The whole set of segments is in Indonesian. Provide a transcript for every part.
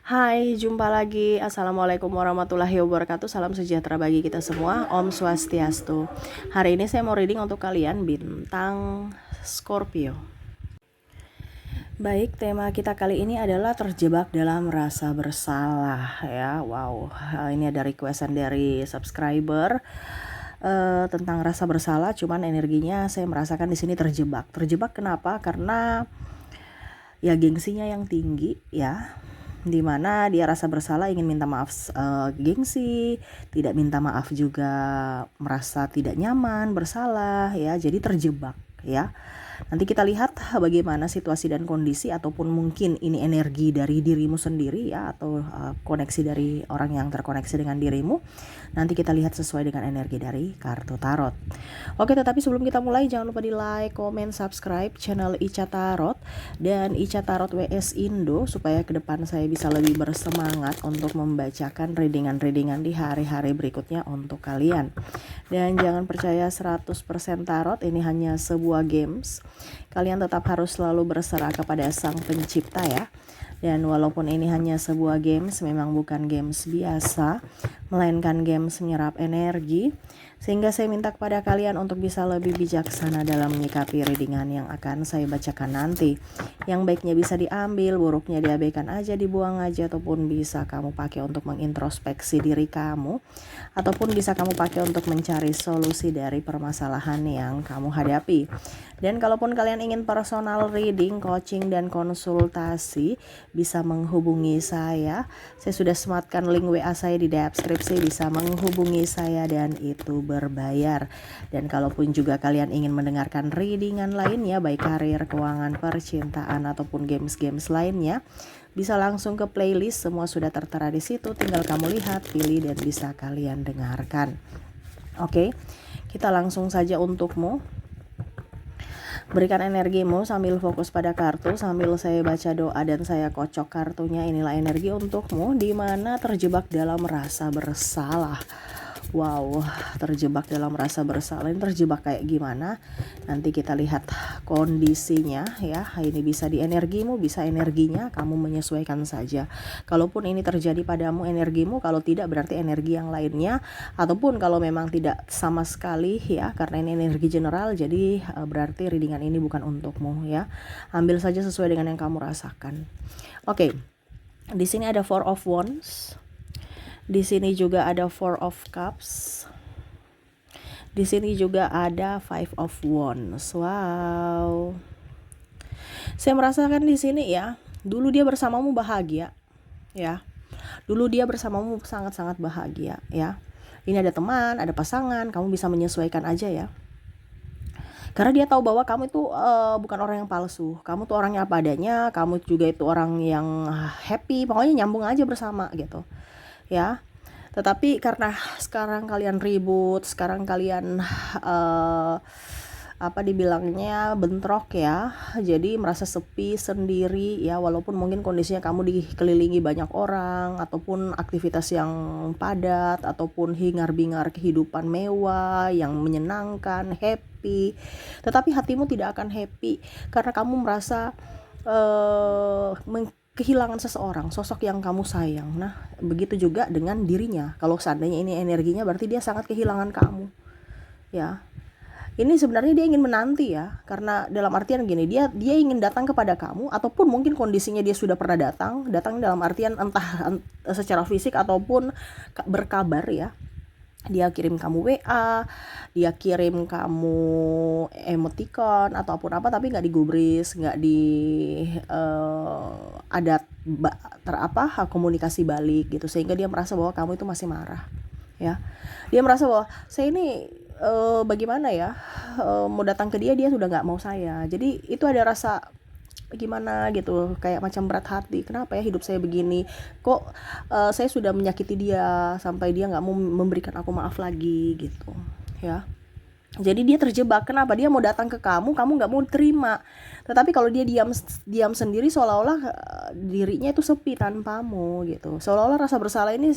Hai, jumpa lagi. Assalamualaikum warahmatullahi wabarakatuh. Salam sejahtera bagi kita semua. Om Swastiastu. Hari ini saya mau reading untuk kalian bintang Scorpio. Baik, tema kita kali ini adalah terjebak dalam rasa bersalah ya. Wow, ini ada requestan dari subscriber tentang rasa bersalah. Cuman energinya saya merasakan di sini terjebak. Terjebak kenapa? Karena ya gengsinya yang tinggi ya, dimana dia rasa bersalah, ingin minta maaf, gengsi, tidak minta maaf juga, merasa tidak nyaman, bersalah ya, jadi terjebak ya. Nanti kita lihat bagaimana situasi dan kondisi, ataupun mungkin ini energi dari dirimu sendiri ya, atau koneksi dari orang yang terkoneksi dengan dirimu. Nanti kita lihat sesuai dengan energi dari kartu tarot. Oke, tetapi sebelum kita mulai jangan lupa di like, comment, subscribe channel Ica Tarot dan Ica Tarot WS Indo, supaya ke depan saya bisa lebih bersemangat untuk membacakan readingan-readingan di hari-hari berikutnya untuk kalian. Dan jangan percaya 100% tarot, ini hanya sebuah games. Kalian tetap harus selalu berserah kepada Sang Pencipta ya. Dan walaupun ini hanya sebuah games, memang bukan games biasa, melainkan games menyerap energi. Sehingga saya minta kepada kalian untuk bisa lebih bijaksana dalam menyikapi readingan yang akan saya bacakan nanti. Yang baiknya bisa diambil, buruknya diabaikan aja, dibuang aja, ataupun bisa kamu pakai untuk mengintrospeksi diri kamu, ataupun bisa kamu pakai untuk mencari solusi dari permasalahan yang kamu hadapi. Dan kalaupun kalian ingin personal reading, coaching, dan konsultasi, bisa menghubungi saya. Saya sudah sematkan link WA saya di deskripsi, bisa menghubungi saya dan itu berbayar. Dan kalaupun juga kalian ingin mendengarkan readingan lainnya, baik karir, keuangan, percintaan, ataupun games-games lainnya, bisa langsung ke playlist, semua sudah tertera di situ. Tinggal kamu lihat, pilih, dan bisa kalian dengarkan. Oke, kita langsung saja untukmu. Berikan energimu sambil fokus pada kartu, sambil saya baca doa dan saya kocok kartunya. Inilah energi untukmu di mana terjebak dalam rasa bersalah. Wow, terjebak dalam rasa bersalah. Ini terjebak kayak gimana? Nanti kita lihat kondisinya ya. Ini bisa di energimu, bisa energinya, kamu menyesuaikan saja. Kalaupun ini terjadi padamu energimu, kalau tidak berarti energi yang lainnya. Ataupun kalau memang tidak sama sekali ya, karena ini energi general, jadi berarti readingan ini bukan untukmu ya. Ambil saja sesuai dengan yang kamu rasakan. Oke. Di sini ada Four of Wands. Di sini juga ada Four of Cups. Di sini juga ada Five of Wands. Wow. Saya merasakan di sini ya, dulu dia bersamamu bahagia ya. Dulu dia bersamamu sangat-sangat bahagia ya. Ini ada teman, ada pasangan, kamu bisa menyesuaikan aja ya. Karena dia tahu bahwa kamu itu bukan orang yang palsu. Kamu tuh orangnya apa adanya, kamu juga itu orang yang happy, pokoknya nyambung aja bersama gitu. Ya. Tetapi karena sekarang kalian ribut, sekarang kalian apa dibilangnya, bentrok ya, jadi merasa sepi sendiri ya, walaupun mungkin kondisinya kamu dikelilingi banyak orang, ataupun aktivitas yang padat, ataupun hingar-bingar kehidupan mewah yang menyenangkan, happy, tetapi hatimu tidak akan happy karena kamu merasa kehilangan seseorang, sosok yang kamu sayang. Nah, begitu juga dengan dirinya. Kalau seandainya ini energinya, berarti dia sangat kehilangan kamu. Ya. Ini sebenarnya dia ingin menanti ya, karena dalam artian gini, dia ingin datang kepada kamu, ataupun mungkin kondisinya dia sudah pernah datang dalam artian entah secara fisik ataupun berkabar ya. Dia kirim kamu WA, dia kirim kamu emoticon ataupun apa, tapi nggak digubris, nggak di ada komunikasi balik gitu, sehingga dia merasa bahwa kamu itu masih marah ya. Dia merasa bahwa saya ini bagaimana ya, mau datang ke dia sudah nggak mau saya. Jadi itu ada rasa gimana gitu, kayak macam berat hati, kenapa ya hidup saya begini, kok saya sudah menyakiti dia sampai dia nggak mau memberikan aku maaf lagi gitu ya. Jadi dia terjebak. Kenapa? Dia mau datang ke kamu nggak mau terima. Tetapi kalau dia diam diam sendiri, seolah-olah dirinya itu sepi tanpamu gitu. Seolah-olah rasa bersalah ini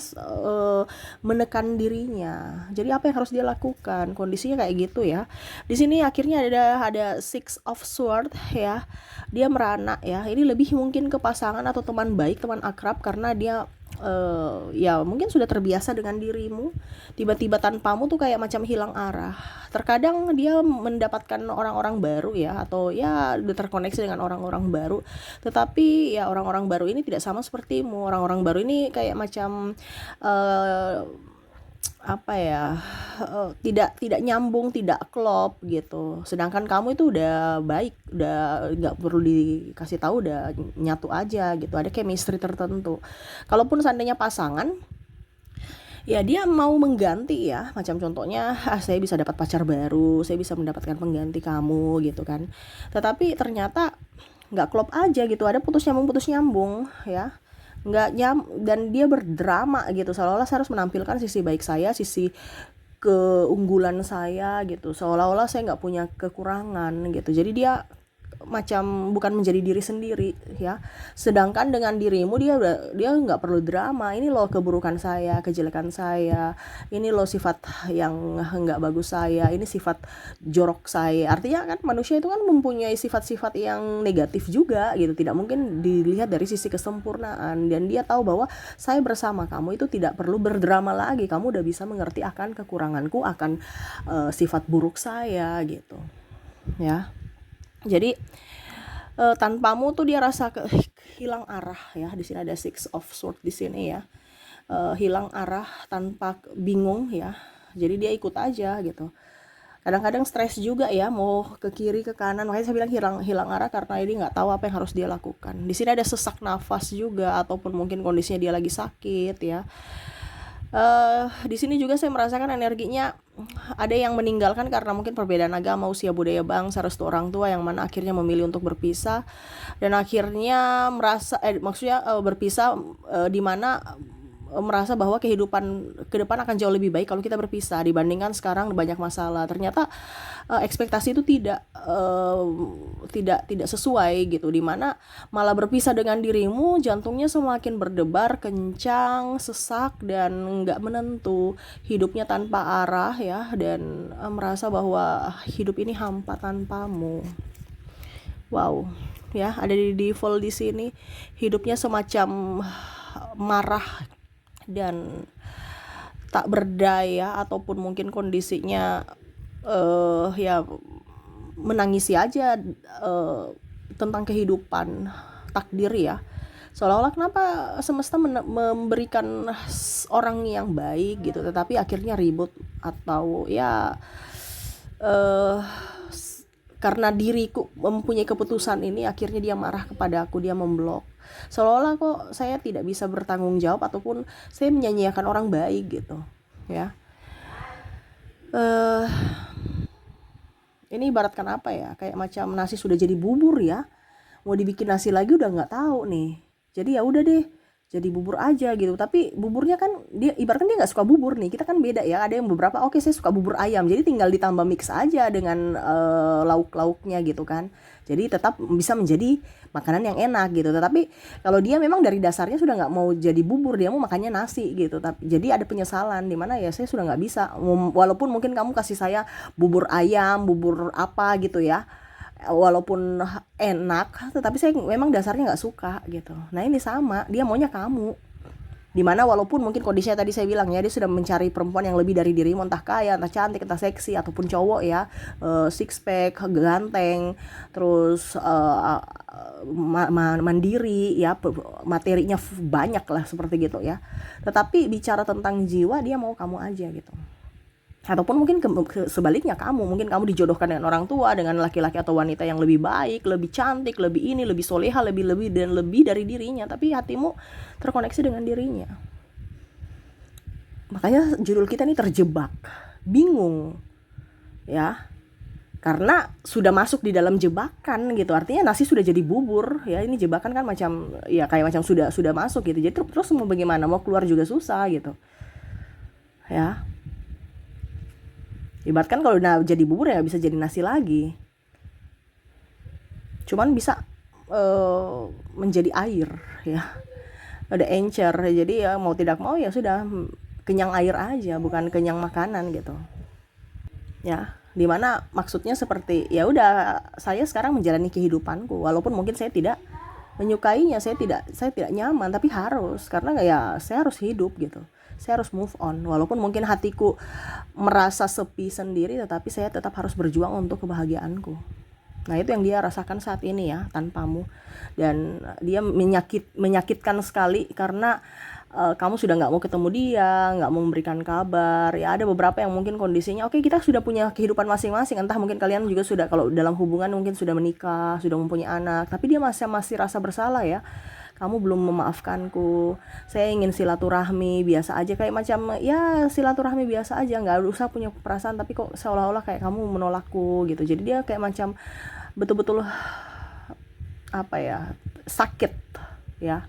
menekan dirinya. Jadi apa yang harus dia lakukan? Kondisinya kayak gitu ya. Di sini akhirnya ada Six of Sword ya. Dia merana ya. Ini lebih mungkin ke pasangan atau teman baik, teman akrab, karena dia ya mungkin sudah terbiasa dengan dirimu. Tiba-tiba tanpamu tuh kayak macam hilang arah. Terkadang dia mendapatkan orang-orang baru ya, atau ya udah terkoneksi dengan orang-orang baru, tetapi ya orang-orang baru ini tidak sama sepertimu. Orang-orang baru ini kayak macam eh, apa ya, tidak nyambung, tidak klop gitu. Sedangkan kamu itu udah baik, udah nggak perlu dikasih tahu, udah nyatu aja gitu, ada chemistry tertentu. Kalaupun seandainya pasangan, ya dia mau mengganti ya, macam contohnya, saya bisa dapat pacar baru, saya bisa mendapatkan pengganti kamu gitu kan. Tetapi ternyata nggak klop aja gitu, ada putus nyambung ya, nggak dan dia berdrama gitu, seolah-olah saya harus menampilkan sisi baik saya, sisi keunggulan saya gitu, seolah-olah saya nggak punya kekurangan gitu. Jadi dia macam bukan menjadi diri sendiri ya. Sedangkan dengan dirimu dia nggak perlu drama. Ini loh keburukan saya, kejelekan saya, ini loh sifat yang nggak bagus saya, ini sifat jorok saya. Artinya kan manusia itu kan mempunyai sifat-sifat yang negatif juga gitu, tidak mungkin dilihat dari sisi kesempurnaan. Dan dia tahu bahwa saya bersama kamu itu tidak perlu berdrama lagi, kamu udah bisa mengerti akan kekuranganku, akan sifat buruk saya gitu ya. Jadi tanpamu tuh dia rasa hilang arah ya. Di sini ada Six of Swords di sini ya. Hilang arah, tanpa, bingung ya. Jadi dia ikut aja gitu. Kadang-kadang stres juga ya, mau ke kiri ke kanan. Makanya saya bilang hilang arah, karena ini nggak tahu apa yang harus dia lakukan. Di sini ada sesak nafas juga, ataupun mungkin kondisinya dia lagi sakit ya. Di sini juga saya merasakan energinya ada yang meninggalkan karena mungkin perbedaan agama, usia, budaya, bangsa, restu orang tua, yang mana akhirnya memilih untuk berpisah, dan akhirnya merasa berpisah, di mana merasa bahwa kehidupan ke depan akan jauh lebih baik kalau kita berpisah dibandingkan sekarang banyak masalah. Ternyata ekspektasi itu tidak sesuai gitu, dimana malah berpisah dengan dirimu, jantungnya semakin berdebar kencang, sesak, dan nggak menentu, hidupnya tanpa arah ya, dan merasa bahwa hidup ini hampa tanpamu. Wow ya, ada di default di sini, hidupnya semacam marah dan tak berdaya, ataupun mungkin kondisinya ya menangisi aja tentang kehidupan, takdir ya. Seolah-olah kenapa semesta memberikan orang yang baik gitu, tetapi akhirnya ribut, atau ya karena diriku mempunyai keputusan ini, akhirnya dia marah kepada aku, dia memblok. Seolah-olah kok saya tidak bisa bertanggung jawab, ataupun saya menyanyiakan orang baik gitu ya. Ini ibaratkan apa ya, kayak macam nasi sudah jadi bubur ya, mau dibikin nasi lagi udah nggak tahu nih. Jadi ya udah deh, jadi bubur aja gitu. Tapi buburnya kan, dia ibaratkan dia nggak suka bubur nih, kita kan beda ya. Ada yang beberapa, oke saya suka bubur ayam, jadi tinggal ditambah mix aja dengan lauk-lauknya gitu kan. Jadi tetap bisa menjadi makanan yang enak gitu. Tetapi kalau dia memang dari dasarnya sudah nggak mau jadi bubur, dia mau makannya nasi gitu. Tapi jadi ada penyesalan di mana ya, saya sudah nggak bisa. Walaupun mungkin kamu kasih saya bubur ayam, bubur apa gitu ya, walaupun enak, tetapi saya memang dasarnya nggak suka gitu. Nah ini sama, dia maunya kamu, dimana walaupun mungkin kondisinya tadi saya bilang ya, dia sudah mencari perempuan yang lebih dari dirimu, entah kaya, entah cantik, entah seksi, ataupun cowok ya, six pack, ganteng, terus mandiri ya, materinya banyak lah seperti gitu ya. Tetapi bicara tentang jiwa, dia mau kamu aja gitu. Ataupun mungkin sebaliknya, mungkin kamu dijodohkan dengan orang tua, dengan laki-laki atau wanita yang lebih baik, lebih cantik, lebih ini, lebih soleha, lebih dan lebih dari dirinya, tapi hatimu terkoneksi dengan dirinya. Makanya judul kita ini terjebak, bingung ya, karena sudah masuk di dalam jebakan gitu. Artinya nasi sudah jadi bubur ya, ini jebakan kan, macam ya kayak macam sudah masuk gitu. Jadi terus mau bagaimana, mau keluar juga susah gitu ya. Ibaratkan kalau jadi bubur ya bisa jadi nasi lagi. Cuman bisa menjadi air ya. Ada encer. Jadi ya mau tidak mau ya sudah kenyang air aja, bukan kenyang makanan gitu. Ya, dimana maksudnya seperti ya udah saya sekarang menjalani kehidupanku walaupun mungkin saya tidak menyukainya, saya tidak nyaman, tapi harus, karena ya saya harus hidup gitu, saya harus move on walaupun mungkin hatiku merasa sepi sendiri, tetapi saya tetap harus berjuang untuk kebahagiaanku. Nah itu yang dia rasakan saat ini ya tanpamu, dan dia menyakitkan sekali karena kamu sudah nggak mau ketemu dia, nggak mau memberikan kabar. Ya ada beberapa yang mungkin kondisinya oke, kita sudah punya kehidupan masing-masing, entah mungkin kalian juga sudah, kalau dalam hubungan mungkin sudah menikah, sudah mempunyai anak, tapi dia masih rasa bersalah ya. Kamu belum memaafkanku, saya ingin silaturahmi biasa aja, kayak macam ya silaturahmi biasa aja, nggak usah punya perasaan, tapi kok seolah-olah kayak kamu menolakku gitu. Jadi dia kayak macam betul-betul apa ya, sakit ya,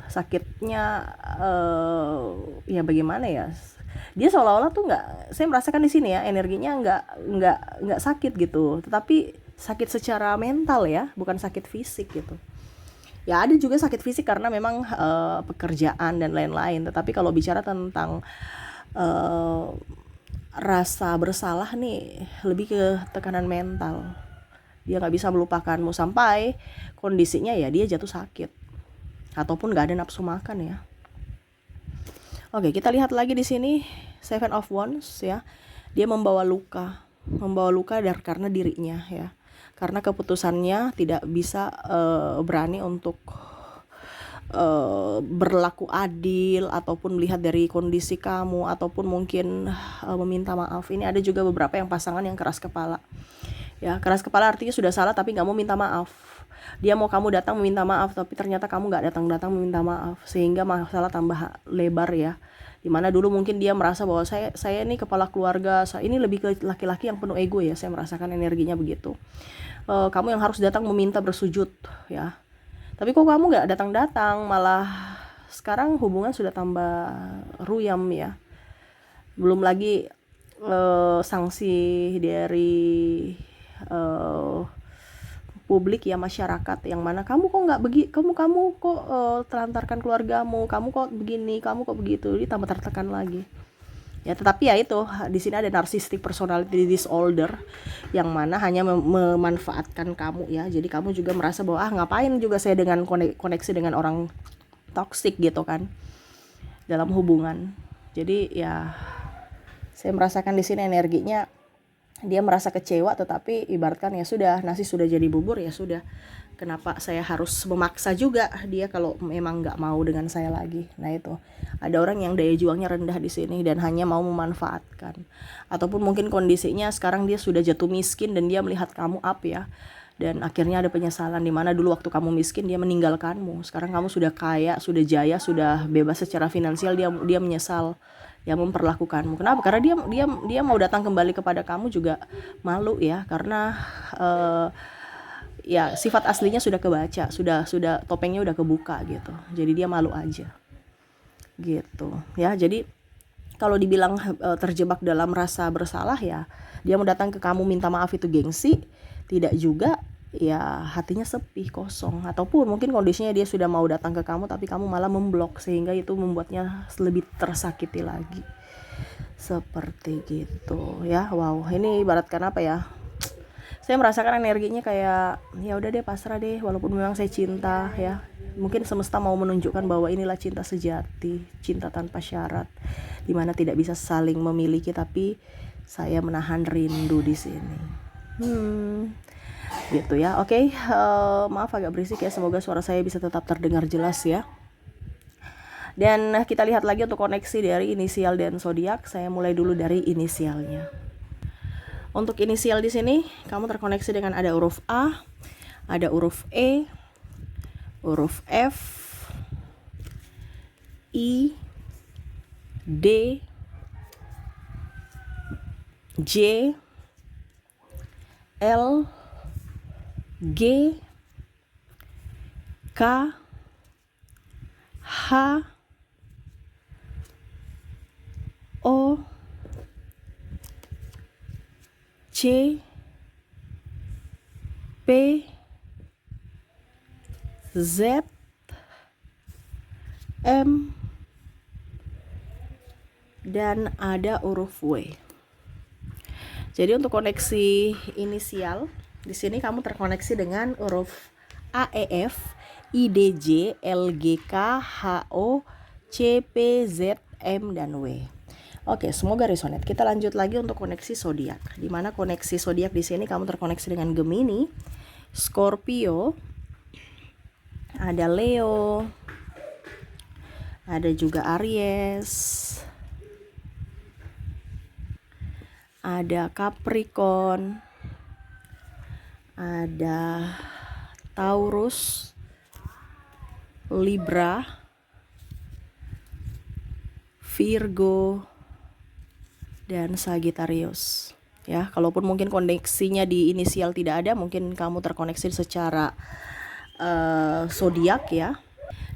sakitnya ya bagaimana ya, dia seolah-olah tuh nggak, saya merasakan di sini ya energinya nggak sakit gitu, tetapi sakit secara mental ya, bukan sakit fisik gitu. Ya ada juga sakit fisik karena memang pekerjaan dan lain-lain, tetapi kalau bicara tentang uh, rasa bersalah nih lebih ke tekanan mental. Dia nggak bisa melupakanmu sampai kondisinya ya dia jatuh sakit ataupun nggak ada nafsu makan ya. Oke, kita lihat lagi di sini Seven of Wands ya. Dia membawa luka dari karena dirinya ya. Karena keputusannya tidak bisa berani untuk berlaku adil ataupun melihat dari kondisi kamu ataupun mungkin meminta maaf. Ini ada juga beberapa yang pasangan yang keras kepala. Ya, keras kepala artinya sudah salah tapi nggak mau minta maaf. Dia mau kamu datang meminta maaf, tapi ternyata kamu nggak datang meminta maaf, sehingga masalah tambah lebar ya. Dimana dulu mungkin dia merasa bahwa saya ini kepala keluarga, ini lebih ke laki-laki yang penuh ego ya, saya merasakan energinya begitu. Kamu yang harus datang meminta bersujud ya. Tapi kok kamu nggak datang, malah sekarang hubungan sudah tambah ruyam ya. Belum lagi sanksi dari publik ya, masyarakat, yang mana kamu kok nggak kamu kok telantarkan keluargamu, kamu kok begini, kamu kok begitu, jadi tambah tertekan lagi ya. Tetapi ya itu, di sini ada narcissistic personality disorder yang mana hanya memanfaatkan kamu ya. Jadi kamu juga merasa bahwa ngapain juga saya dengan koneksi dengan orang toksik gitu kan dalam hubungan. Jadi ya saya merasakan di sini energinya dia merasa kecewa, tetapi ibaratkan ya sudah, nasi sudah jadi bubur ya sudah, kenapa saya harus memaksa juga dia kalau memang nggak mau dengan saya lagi. Nah itu ada orang yang daya juangnya rendah di sini dan hanya mau memanfaatkan, ataupun mungkin kondisinya sekarang dia sudah jatuh miskin dan dia melihat kamu up ya, dan akhirnya ada penyesalan, di mana dulu waktu kamu miskin dia meninggalkanmu, sekarang kamu sudah kaya, sudah jaya, sudah bebas secara finansial, dia menyesal yang memperlakukanmu. Kenapa? Karena dia mau datang kembali kepada kamu juga malu ya, karena ya sifat aslinya sudah kebaca, sudah topengnya udah kebuka gitu. Jadi dia malu aja. Gitu ya. Jadi kalau dibilang terjebak dalam rasa bersalah ya, dia mau datang ke kamu minta maaf itu gengsi, tidak juga ya, hatinya sepi, kosong, ataupun mungkin kondisinya dia sudah mau datang ke kamu tapi kamu malah memblok, sehingga itu membuatnya lebih tersakiti lagi. Seperti gitu ya. Wow, ini ibaratkan apa ya, saya merasakan energinya kayak ya udah deh, pasrah deh, walaupun memang saya cinta ya. Mungkin semesta mau menunjukkan bahwa inilah cinta sejati, cinta tanpa syarat, dimana tidak bisa saling memiliki, tapi saya menahan rindu di sini. Gitu ya. Oke, maaf agak berisik ya, semoga suara saya bisa tetap terdengar jelas ya. Dan kita lihat lagi untuk koneksi dari inisial dan zodiak. Saya mulai dulu dari inisialnya. Untuk inisial di sini kamu terkoneksi dengan ada huruf A, ada huruf E, huruf F, I, D, J, L, G, K, H, O, P, Z, M, dan ada huruf W. Jadi untuk koneksi inisial di sini kamu terkoneksi dengan huruf A, E, F, I, D, J, L, G, K, H, O, C, P, Z, M, dan W. Oke, semoga resonate. Kita lanjut lagi untuk koneksi zodiak. Di mana koneksi zodiak di sini kamu terkoneksi dengan Gemini, Scorpio, ada Leo, ada juga Aries, ada Capricorn, ada Taurus, Libra, Virgo, dan Sagittarius. Ya, kalaupun mungkin koneksinya di inisial tidak ada, mungkin kamu terkoneksi secara zodiak ya.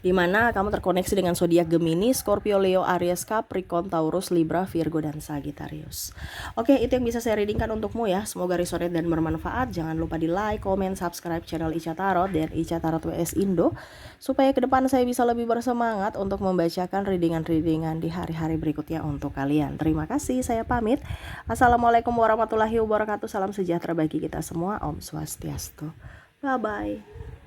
Dimana kamu terkoneksi dengan zodiak Gemini, Scorpio, Leo, Aries, Capricorn, Taurus, Libra, Virgo, dan Sagittarius. Oke, itu yang bisa saya readingkan untukmu ya. Semoga resonate dan bermanfaat. Jangan lupa di like, comment, subscribe channel Ica Tarot dan Ica Tarot WS Indo, supaya ke depan saya bisa lebih bersemangat untuk membacakan readingan-readingan di hari-hari berikutnya untuk kalian. Terima kasih, saya pamit. Assalamualaikum warahmatullahi wabarakatuh. Salam sejahtera bagi kita semua. Om Swastiastu. Bye-bye.